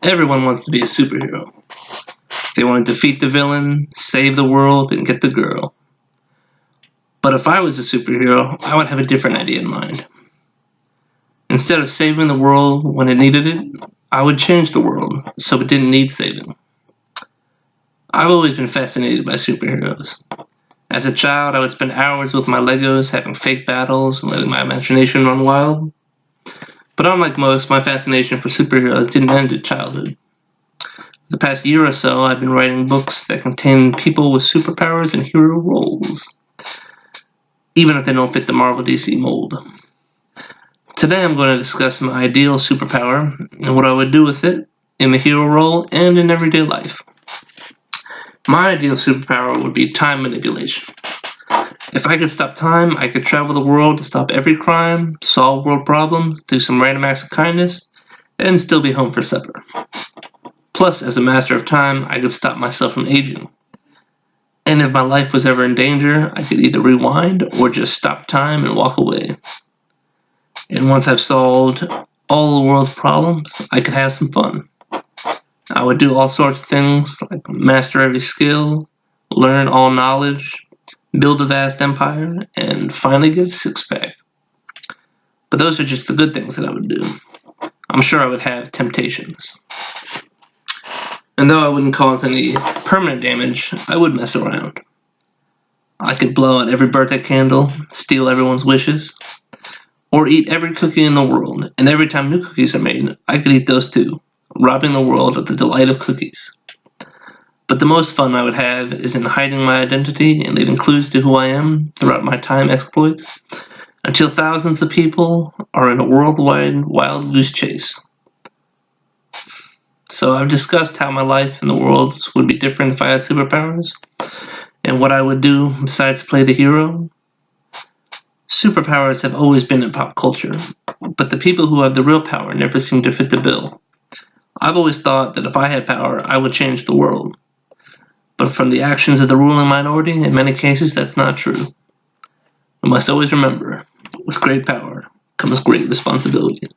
Everyone wants to be a superhero. They want to defeat the villain, save the world, and get the girl. But if I was a superhero, I would have a different idea in mind. Instead of saving the world when it needed it, I would change the world so it didn't need saving. I've always been fascinated by superheroes. As a child, I would spend hours with my Legos having fake battles and letting my imagination run wild. But unlike most, my fascination for superheroes didn't end at childhood. The past year or so, I've been writing books that contain people with superpowers and hero roles, even if they don't fit the Marvel DC mold. Today I'm going to discuss my ideal superpower and what I would do with it in the hero role and in everyday life. My ideal superpower would be time manipulation. If I could stop time, I could travel the world to stop every crime, solve world problems, do some random acts of kindness, and still be home for supper. Plus, as a master of time, I could stop myself from aging. And if my life was ever in danger, I could either rewind or just stop time and walk away. And once I've solved all the world's problems, I could have some fun. I would do all sorts of things like master every skill, learn all knowledge, build a vast empire, and finally get a six-pack. But those are just the good things that I would do. I'm sure I would have temptations. And though I wouldn't cause any permanent damage, I would mess around. I could blow out every birthday candle, steal everyone's wishes, or eat every cookie in the world, and every time new cookies are made, I could eat those too, robbing the world of the delight of cookies. But the most fun I would have is in hiding my identity and leaving clues to who I am throughout my time exploits, until thousands of people are in a worldwide wild goose chase. So I've discussed how my life in the world would be different if I had superpowers, and what I would do besides play the hero. Superpowers have always been in pop culture, but the people who have the real power never seem to fit the bill. I've always thought that if I had power, I would change the world. But from the actions of the ruling minority, in many cases, that's not true. We must always remember, with great power comes great responsibility.